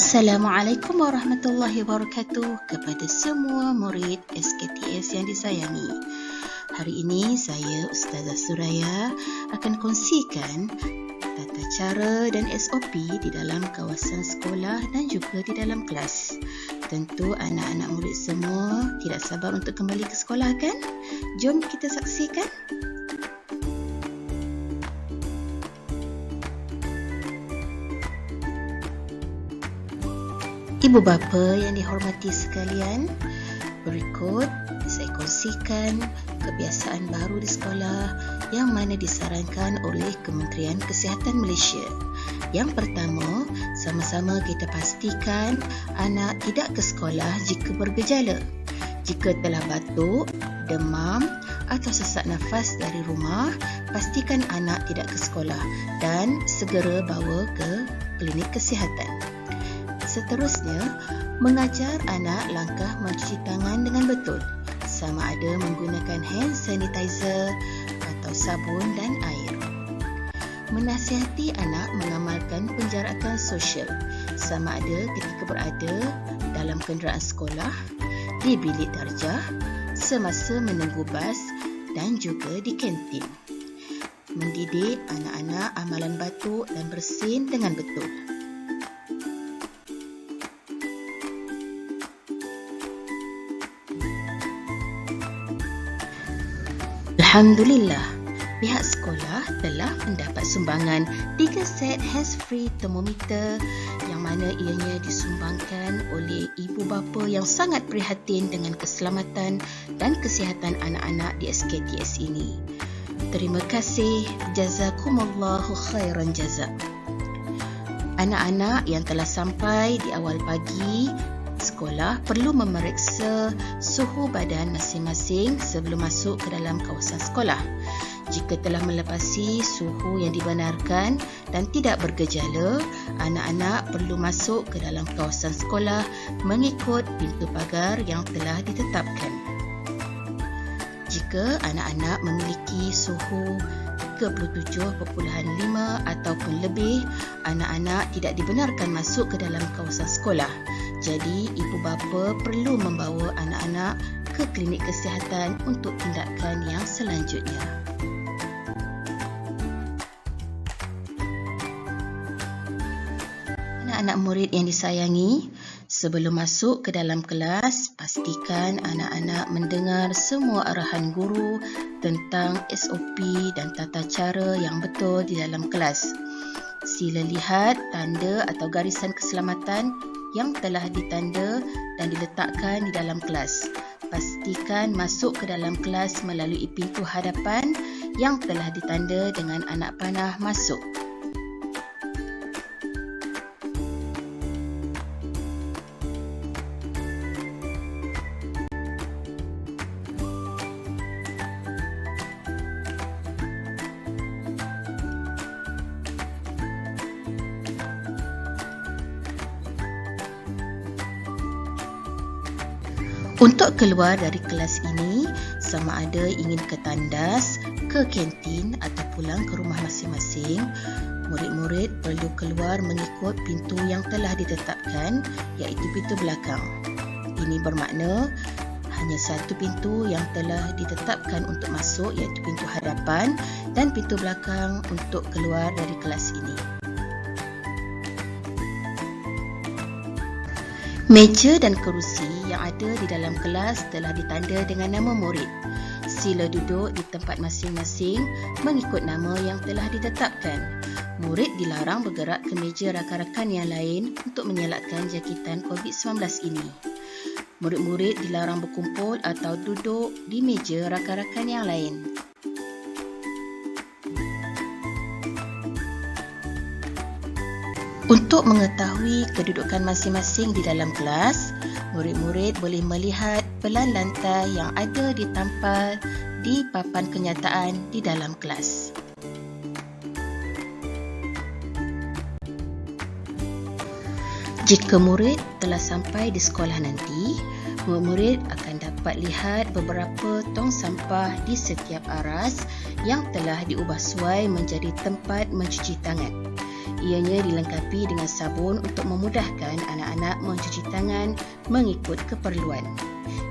Assalamualaikum warahmatullahi wabarakatuh kepada semua murid SKTS yang disayangi. Hari ini saya Ustazah Suraya akan kongsikan tata cara dan SOP di dalam kawasan sekolah dan juga di dalam kelas. Tentu anak-anak murid semua tidak sabar untuk kembali ke sekolah, kan? Jom kita saksikan. Ibu bapa yang dihormati sekalian, berikut saya kongsikan kebiasaan baru di sekolah yang mana disarankan oleh Kementerian Kesihatan Malaysia. Yang pertama, sama-sama kita pastikan anak tidak ke sekolah jika bergejala. Jika telah batuk, demam atau sesak nafas dari rumah, pastikan anak tidak ke sekolah dan segera bawa ke klinik kesihatan. Seterusnya, mengajar anak langkah mencuci tangan dengan betul, sama ada menggunakan hand sanitizer atau sabun dan air. Menasihati anak mengamalkan penjarakan sosial, sama ada ketika berada dalam kenderaan sekolah, di bilik darjah, semasa menunggu bas dan juga di kantin. Mendidik anak-anak amalan batuk dan bersin dengan betul. Alhamdulillah, pihak sekolah telah mendapat sumbangan 3 set hands-free thermometer yang mana ianya disumbangkan oleh ibu bapa yang sangat prihatin dengan keselamatan dan kesihatan anak-anak di SKTS ini. Terima kasih, jazakumullahu khairan jazak. Anak-anak yang telah sampai di awal pagi sekolah perlu memeriksa suhu badan masing-masing sebelum masuk ke dalam kawasan sekolah. Jika telah melepasi suhu yang dibenarkan dan tidak bergejala, anak-anak perlu masuk ke dalam kawasan sekolah mengikut pintu pagar yang telah ditetapkan. Jika anak-anak memiliki suhu 37.5 ataupun lebih, anak-anak tidak dibenarkan masuk ke dalam kawasan sekolah. Jadi, ibu bapa perlu membawa anak-anak ke klinik kesihatan untuk tindakan yang selanjutnya. Anak-anak murid yang disayangi, sebelum masuk ke dalam kelas, pastikan anak-anak mendengar semua arahan guru tentang SOP dan tata cara yang betul di dalam kelas. Sila lihat tanda atau garisan keselamatan yang telah ditanda dan diletakkan di dalam kelas. Pastikan masuk ke dalam kelas melalui pintu hadapan yang telah ditanda dengan anak panah masuk. Untuk keluar dari kelas ini, sama ada ingin ke tandas, ke kantin atau pulang ke rumah masing-masing, murid-murid perlu keluar mengikut pintu yang telah ditetapkan, iaitu pintu belakang. Ini bermakna hanya satu pintu yang telah ditetapkan untuk masuk, iaitu pintu hadapan, dan pintu belakang untuk keluar dari kelas ini. Meja dan kerusi yang ada di dalam kelas telah ditanda dengan nama murid. Sila duduk di tempat masing-masing mengikut nama yang telah ditetapkan. Murid dilarang bergerak ke meja rakan-rakan yang lain untuk mengelakkan jangkitan COVID-19 ini. Murid-murid dilarang berkumpul atau duduk di meja rakan-rakan yang lain. Untuk mengetahui kedudukan masing-masing di dalam kelas, murid-murid boleh melihat pelan lantai yang ada ditampal di papan kenyataan di dalam kelas. Jika murid telah sampai di sekolah nanti, murid-murid akan dapat lihat beberapa tong sampah di setiap aras yang telah diubah suai menjadi tempat mencuci tangan. Ianya dilengkapi dengan sabun untuk memudahkan anak-anak mencuci tangan mengikut keperluan.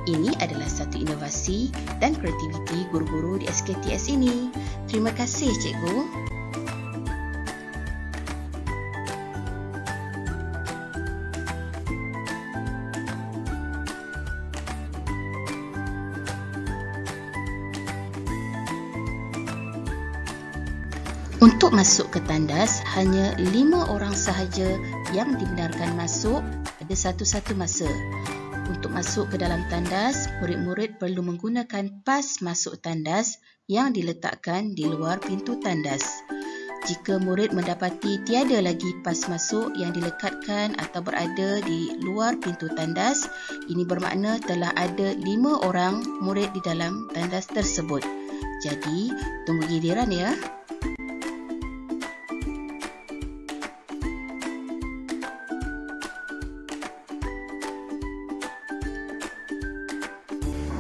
Ini adalah satu inovasi dan kreativiti guru-guru di SKTS ini. Terima kasih, Cikgu. Untuk masuk ke tandas, hanya 5 orang sahaja yang dibenarkan masuk pada satu-satu masa. Untuk masuk ke dalam tandas, murid-murid perlu menggunakan pas masuk tandas yang diletakkan di luar pintu tandas. Jika murid mendapati tiada lagi pas masuk yang dilekatkan atau berada di luar pintu tandas, ini bermakna telah ada 5 orang murid di dalam tandas tersebut. Jadi, tunggu giliran ya.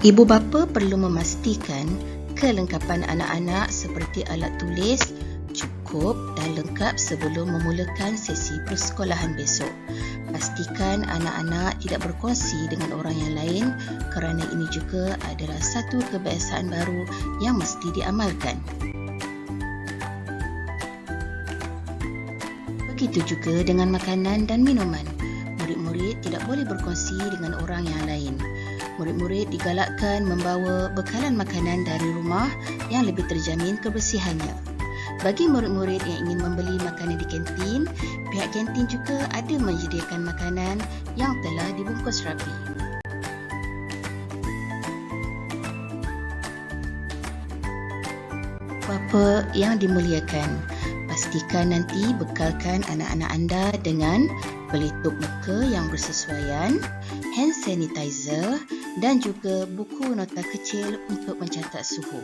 Ibu bapa perlu memastikan kelengkapan anak-anak seperti alat tulis cukup dan lengkap sebelum memulakan sesi persekolahan besok. Pastikan anak-anak tidak berkongsi dengan orang yang lain kerana ini juga adalah satu kebiasaan baru yang mesti diamalkan. Begitu juga dengan makanan dan minuman. Murid-murid tidak boleh berkongsi dengan orang yang lain. Murid-murid digalakkan membawa bekalan makanan dari rumah yang lebih terjamin kebersihannya. Bagi murid-murid yang ingin membeli makanan di kantin, pihak kantin juga ada menyediakan makanan yang telah dibungkus rapi. Bapa yang dimuliakan, pastikan nanti bekalkan anak-anak anda dengan pelitup muka yang bersesuaian, hand sanitizer dan juga buku nota kecil untuk mencatat suhu.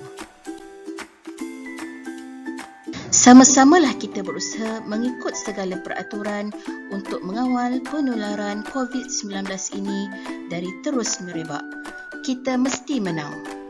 Sama-samalah kita berusaha mengikut segala peraturan untuk mengawal penularan COVID-19 ini dari terus merebak. Kita mesti menang.